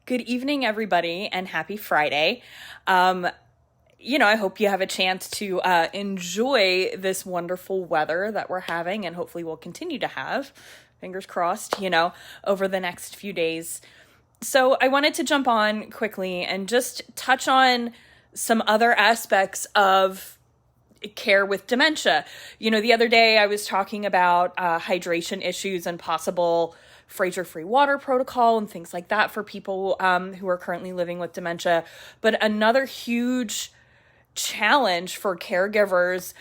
Good evening, everybody, and happy Friday. I hope you have a chance to enjoy this wonderful weather that we're having, and hopefully we'll continue to have, fingers crossed, over the next few days. So I wanted to jump on quickly and just touch on some other aspects of care with dementia. The other day I was talking about hydration issues and possible Fraser-free water protocol and things like that for people who are currently living with dementia. But another huge challenge for caregivers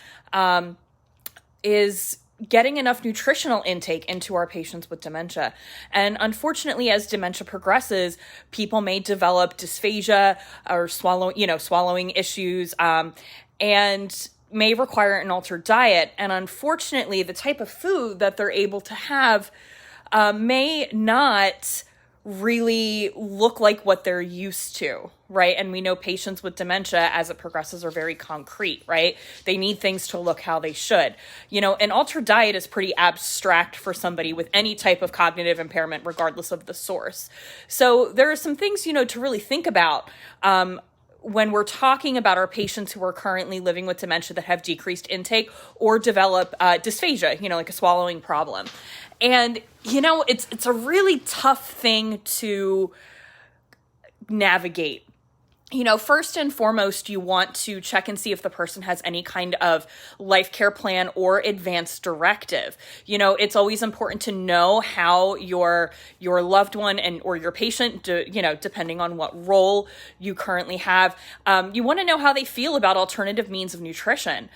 is getting enough nutritional intake into our patients with dementia. And unfortunately, as dementia progresses, people may develop dysphagia or swallowing issues, and may require an altered diet. And unfortunately, the type of food that they're able to have may not really look like what they're used to, right? And we know patients with dementia, as it progresses, are very concrete, right? They need things to look how they should. An altered diet is pretty abstract for somebody with any type of cognitive impairment, regardless of the source. So there are some things, to really think about when we're talking about our patients who are currently living with dementia that have decreased intake or develop dysphagia, like a swallowing problem. And, it's a really tough thing to navigate. First and foremost, you want to check and see if the person has any kind of life care plan or advance directive. It's always important to know how your loved one or your patient, depending on what role you currently have, you want to know how they feel about alternative means of nutrition.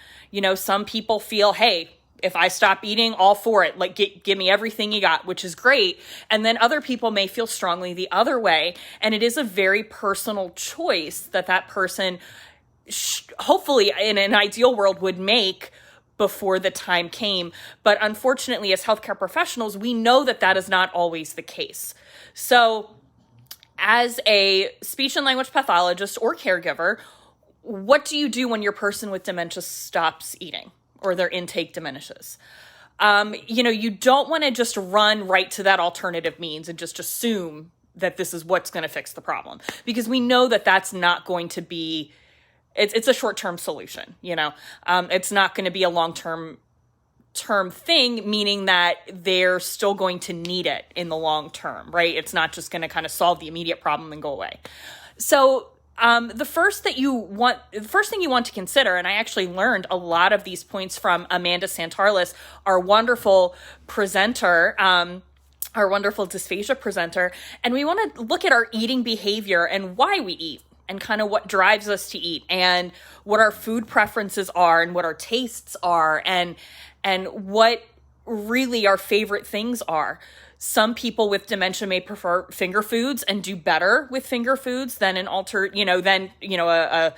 Some people feel, hey, if I stop eating, all for it, like give me everything you got, which is great. And then other people may feel strongly the other way. And it is a very personal choice that person, hopefully in an ideal world, would make before the time came. But unfortunately, as healthcare professionals, we know that is not always the case. So as a speech and language pathologist or caregiver, what do you do when your person with dementia stops eating or their intake diminishes? You don't want to just run right to that alternative means and just assume that this is what's going to fix the problem, because we know that's not going to be, it's a short-term solution. It's not going to be a long-term thing, meaning that they're still going to need it in the long term, right? It's not just going to kind of solve the immediate problem and go away. So the first thing you want to consider, and I actually learned a lot of these points from Amanda Santarlis, our wonderful presenter, our wonderful dysphagia presenter, and we want to look at our eating behavior and why we eat and kind of what drives us to eat and what our food preferences are and what our tastes are and what really our favorite things are. Some people with dementia may prefer finger foods and do better with finger foods than a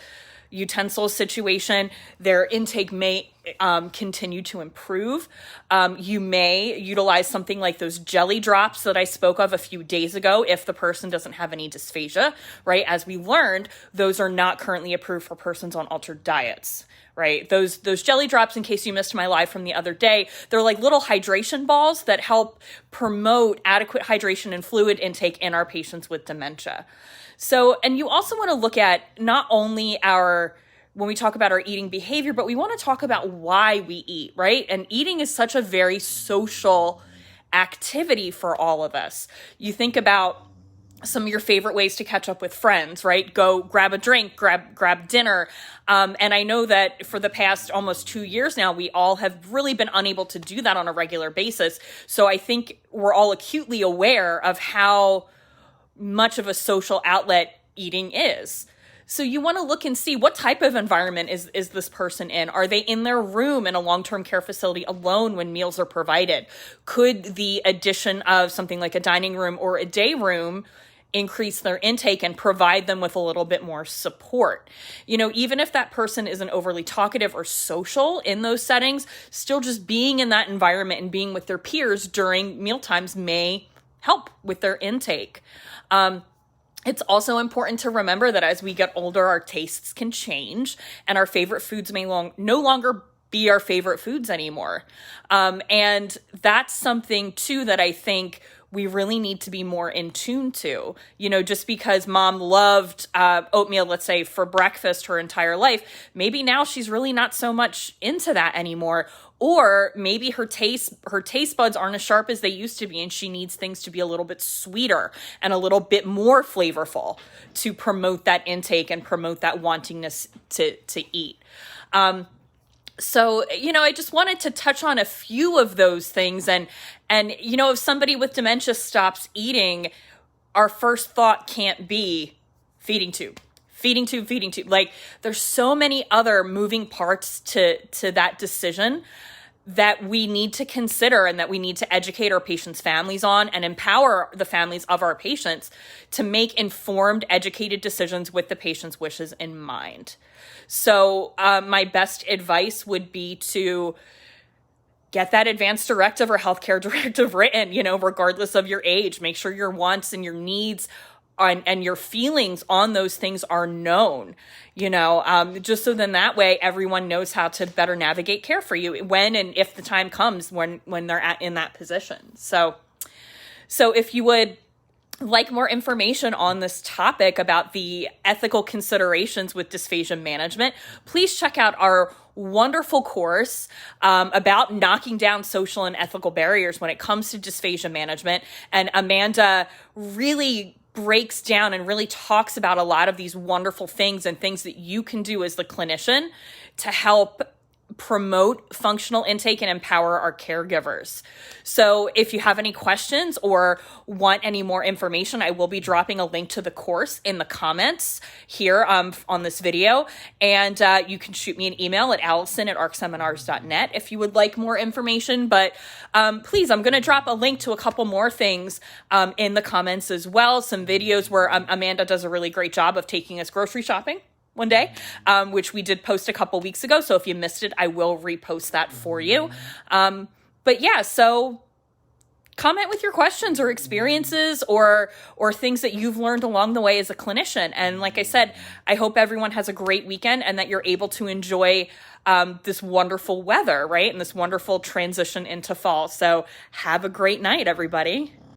utensil situation. Their intake may continue to improve. You may utilize something like those jelly drops that I spoke of a few days ago if the person doesn't have any dysphagia, right? As we learned, those are not currently approved for persons on altered diets. Right? Those jelly drops, in case you missed my live from the other day, they're like little hydration balls that help promote adequate hydration and fluid intake in our patients with dementia. So, and you also want to look at not only when we talk about our eating behavior, but we want to talk about why we eat, right? And eating is such a very social activity for all of us. You think about some of your favorite ways to catch up with friends, right? Go grab a drink, grab dinner. And I know that for the past almost 2 years now, we all have really been unable to do that on a regular basis. So I think we're all acutely aware of how much of a social outlet eating is. So you want to look and see what type of environment is this person in. Are they in their room in a long-term care facility alone when meals are provided? Could the addition of something like a dining room or a day room increase their intake and provide them with a little bit more support? Even if that person isn't overly talkative or social in those settings, still just being in that environment and being with their peers during mealtimes may help with their intake. It's also important to remember that as we get older, our tastes can change and our favorite foods may no longer be our favorite foods anymore. And that's something too that I think we really need to be more in tune to. Just because mom loved oatmeal, let's say, for breakfast her entire life, maybe now she's really not so much into that anymore. Or maybe her taste buds aren't as sharp as they used to be, and she needs things to be a little bit sweeter and a little bit more flavorful to promote that intake and promote that wantingness to eat. So, I just wanted to touch on a few of those things. And if somebody with dementia stops eating, our first thought can't be feeding tube. Like, there's so many other moving parts to that decision that we need to consider and that we need to educate our patients' families on and empower the families of our patients to make informed, educated decisions with the patient's wishes in mind. So my best advice would be to get that advance directive or healthcare directive written, regardless of your age. Make sure your wants and your needs and your feelings on those things are known, just so then that way everyone knows how to better navigate care for you when and if the time comes when they're in that position. So if you would like more information on this topic about the ethical considerations with dysphagia management, please check out our wonderful course about knocking down social and ethical barriers when it comes to dysphagia management. And Amanda really breaks down and really talks about a lot of these wonderful things and things that you can do as the clinician to help promote functional intake and empower our caregivers. So if you have any questions or want any more information, I will be dropping a link to the course in the comments here on this video. And you can shoot me an email at allison@arcseminars.net if you would like more information. But please, I'm going to drop a link to a couple more things in the comments as well. Some videos where Amanda does a really great job of taking us grocery shopping one day, which we did post a couple weeks ago. So if you missed it, I will repost that for you. But yeah, so comment with your questions or experiences or things that you've learned along the way as a clinician. And like I said, I hope everyone has a great weekend and that you're able to enjoy this wonderful weather, right? And this wonderful transition into fall. So have a great night, everybody.